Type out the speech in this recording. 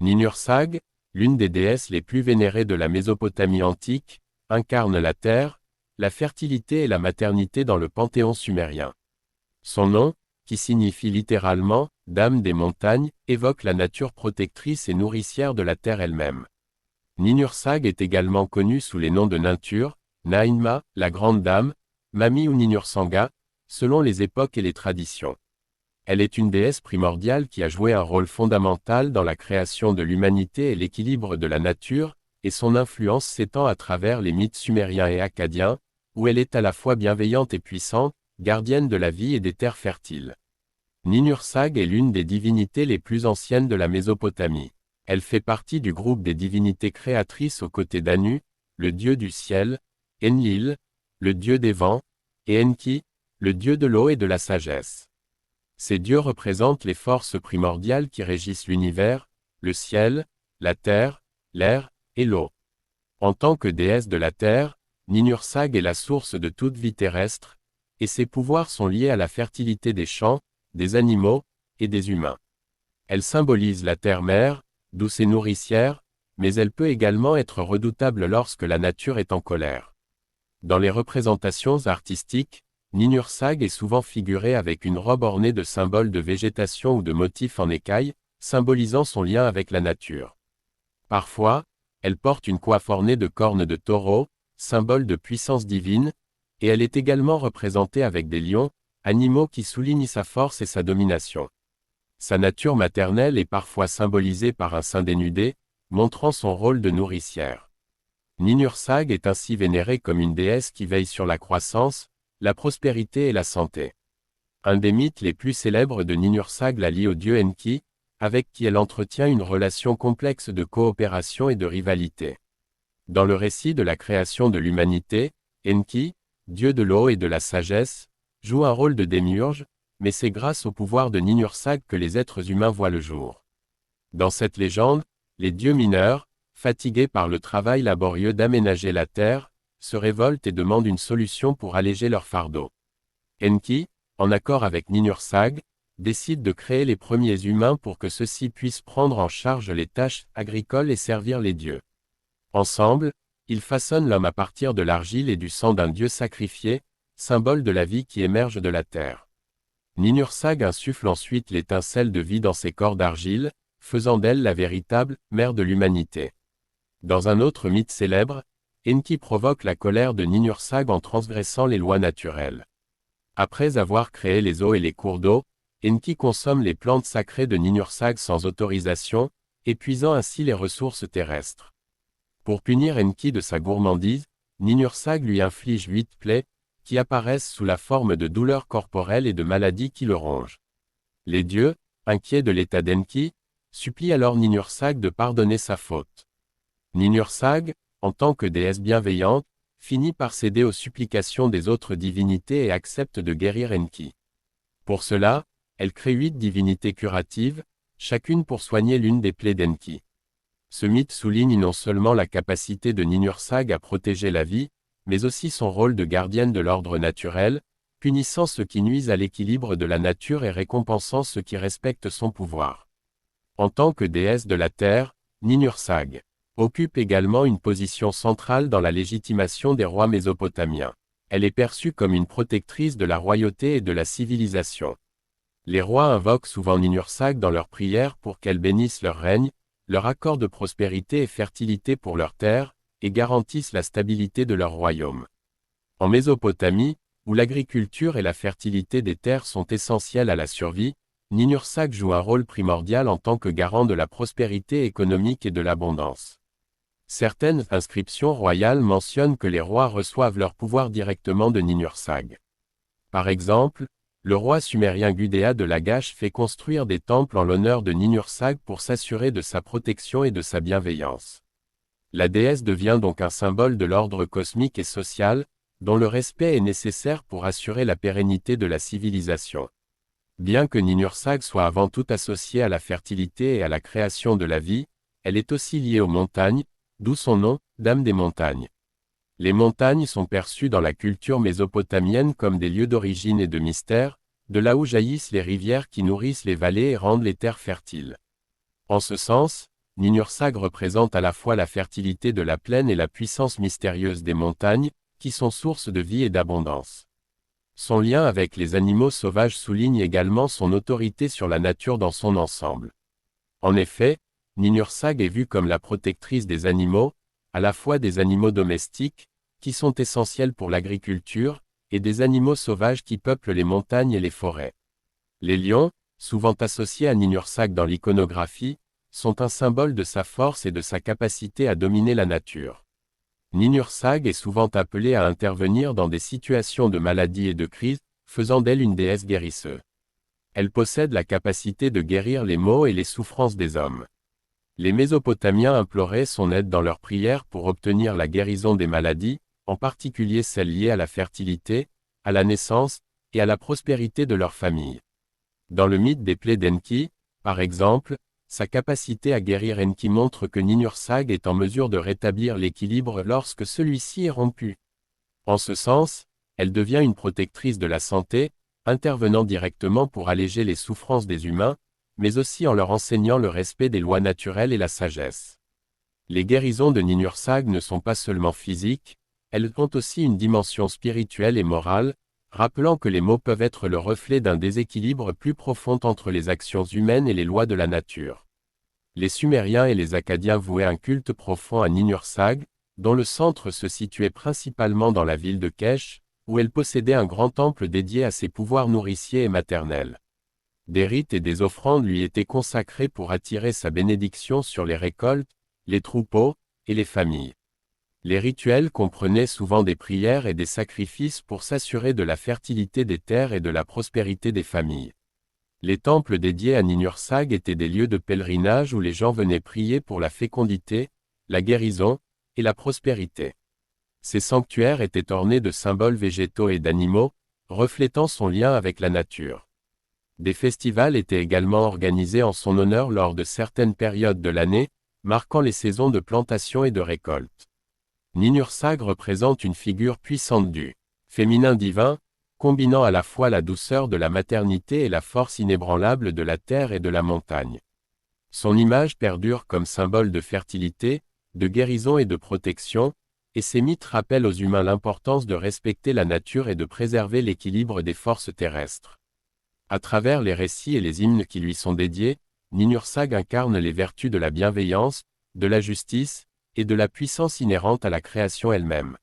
Ninursag, l'une des déesses les plus vénérées de la Mésopotamie antique, incarne la terre, la fertilité et la maternité dans le panthéon sumérien. Son nom, qui signifie littéralement « dame des montagnes », évoque la nature protectrice et nourricière de la terre elle-même. Ninursag est également connue sous les noms de Nintur, Nainma, la grande dame, Mami ou Ninursanga, selon les époques et les traditions. Elle est une déesse primordiale qui a joué un rôle fondamental dans la création de l'humanité et l'équilibre de la nature, et son influence s'étend à travers les mythes sumériens et akkadiens, où elle est à la fois bienveillante et puissante, gardienne de la vie et des terres fertiles. Ninursag est l'une des divinités les plus anciennes de la Mésopotamie. Elle fait partie du groupe des divinités créatrices aux côtés d'Anu, le dieu du ciel, Enlil, le dieu des vents, et Enki, le dieu de l'eau et de la sagesse. Ces dieux représentent les forces primordiales qui régissent l'univers, le ciel, la terre, l'air, et l'eau. En tant que déesse de la terre, Ninursag est la source de toute vie terrestre, et ses pouvoirs sont liés à la fertilité des champs, des animaux, et des humains. Elle symbolise la terre-mère, douce et nourricière, mais elle peut également être redoutable lorsque la nature est en colère. Dans les représentations artistiques, Ninursag est souvent figurée avec une robe ornée de symboles de végétation ou de motifs en écailles, symbolisant son lien avec la nature. Parfois, elle porte une coiffe ornée de cornes de taureau, symbole de puissance divine, et elle est également représentée avec des lions, animaux qui soulignent sa force et sa domination. Sa nature maternelle est parfois symbolisée par un sein dénudé, montrant son rôle de nourricière. Ninursag est ainsi vénérée comme une déesse qui veille sur la croissance, la prospérité et la santé. Un des mythes les plus célèbres de Ninursag la lie au dieu Enki, avec qui elle entretient une relation complexe de coopération et de rivalité. Dans le récit de la création de l'humanité, Enki, dieu de l'eau et de la sagesse, joue un rôle de démiurge, mais c'est grâce au pouvoir de Ninursag que les êtres humains voient le jour. Dans cette légende, les dieux mineurs, fatigués par le travail laborieux d'aménager la terre, se révoltent et demandent une solution pour alléger leur fardeau. Enki, en accord avec Ninursag, décide de créer les premiers humains pour que ceux-ci puissent prendre en charge les tâches agricoles et servir les dieux. Ensemble, ils façonnent l'homme à partir de l'argile et du sang d'un dieu sacrifié, symbole de la vie qui émerge de la terre. Ninursag insuffle ensuite l'étincelle de vie dans ses corps d'argile, faisant d'elle la véritable mère de l'humanité. Dans un autre mythe célèbre, Enki provoque la colère de Ninursag en transgressant les lois naturelles. Après avoir créé les eaux et les cours d'eau, Enki consomme les plantes sacrées de Ninursag sans autorisation, épuisant ainsi les ressources terrestres. Pour punir Enki de sa gourmandise, Ninursag lui inflige 8 plaies, qui apparaissent sous la forme de douleurs corporelles et de maladies qui le rongent. Les dieux, inquiets de l'état d'Enki, supplient alors Ninursag de pardonner sa faute. Ninursag, en tant que déesse bienveillante, finit par céder aux supplications des autres divinités et accepte de guérir Enki. Pour cela, elle crée 8 divinités curatives, chacune pour soigner l'une des plaies d'Enki. Ce mythe souligne non seulement la capacité de Ninursag à protéger la vie, mais aussi son rôle de gardienne de l'ordre naturel, punissant ceux qui nuisent à l'équilibre de la nature et récompensant ceux qui respectent son pouvoir. En tant que déesse de la terre, Ninursag occupe également une position centrale dans la légitimation des rois mésopotamiens. Elle est perçue comme une protectrice de la royauté et de la civilisation. Les rois invoquent souvent Ninursag dans leurs prières pour qu'elle bénisse leur règne, leur accorde prospérité et fertilité pour leurs terres, et garantisse la stabilité de leur royaume. En Mésopotamie, où l'agriculture et la fertilité des terres sont essentielles à la survie, Ninursag joue un rôle primordial en tant que garant de la prospérité économique et de l'abondance. Certaines inscriptions royales mentionnent que les rois reçoivent leur pouvoir directement de Ninursag. Par exemple, le roi sumérien Gudea de Lagash fait construire des temples en l'honneur de Ninursag pour s'assurer de sa protection et de sa bienveillance. La déesse devient donc un symbole de l'ordre cosmique et social, dont le respect est nécessaire pour assurer la pérennité de la civilisation. Bien que Ninursag soit avant tout associée à la fertilité et à la création de la vie, elle est aussi liée aux montagnes, d'où son nom, Dame des montagnes. Les montagnes sont perçues dans la culture mésopotamienne comme des lieux d'origine et de mystère, de là où jaillissent les rivières qui nourrissent les vallées et rendent les terres fertiles. En ce sens, Ninhursag représente à la fois la fertilité de la plaine et la puissance mystérieuse des montagnes, qui sont source de vie et d'abondance. Son lien avec les animaux sauvages souligne également son autorité sur la nature dans son ensemble. En effet, Ninhursag est vue comme la protectrice des animaux, à la fois des animaux domestiques, qui sont essentiels pour l'agriculture, et des animaux sauvages qui peuplent les montagnes et les forêts. Les lions, souvent associés à Ninhursag dans l'iconographie, sont un symbole de sa force et de sa capacité à dominer la nature. Ninhursag est souvent appelée à intervenir dans des situations de maladie et de crise, faisant d'elle une déesse guérisseuse. Elle possède la capacité de guérir les maux et les souffrances des hommes. Les Mésopotamiens imploraient son aide dans leurs prières pour obtenir la guérison des maladies, en particulier celles liées à la fertilité, à la naissance, et à la prospérité de leur famille. Dans le mythe des plaies d'Enki, par exemple, sa capacité à guérir Enki montre que Ninhursag est en mesure de rétablir l'équilibre lorsque celui-ci est rompu. En ce sens, elle devient une protectrice de la santé, intervenant directement pour alléger les souffrances des humains, mais aussi en leur enseignant le respect des lois naturelles et la sagesse. Les guérisons de Ninhursag ne sont pas seulement physiques, elles ont aussi une dimension spirituelle et morale, rappelant que les maux peuvent être le reflet d'un déséquilibre plus profond entre les actions humaines et les lois de la nature. Les Sumériens et les Akkadiens vouaient un culte profond à Ninhursag, dont le centre se situait principalement dans la ville de Kesh, où elle possédait un grand temple dédié à ses pouvoirs nourriciers et maternels. Des rites et des offrandes lui étaient consacrés pour attirer sa bénédiction sur les récoltes, les troupeaux, et les familles. Les rituels comprenaient souvent des prières et des sacrifices pour s'assurer de la fertilité des terres et de la prospérité des familles. Les temples dédiés à Ninhursag étaient des lieux de pèlerinage où les gens venaient prier pour la fécondité, la guérison, et la prospérité. Ces sanctuaires étaient ornés de symboles végétaux et d'animaux, reflétant son lien avec la nature. Des festivals étaient également organisés en son honneur lors de certaines périodes de l'année, marquant les saisons de plantation et de récolte. Ninhursag représente une figure puissante du féminin divin, combinant à la fois la douceur de la maternité et la force inébranlable de la terre et de la montagne. Son image perdure comme symbole de fertilité, de guérison et de protection, et ses mythes rappellent aux humains l'importance de respecter la nature et de préserver l'équilibre des forces terrestres. À travers les récits et les hymnes qui lui sont dédiés, Ninhursag incarne les vertus de la bienveillance, de la justice, et de la puissance inhérente à la création elle-même.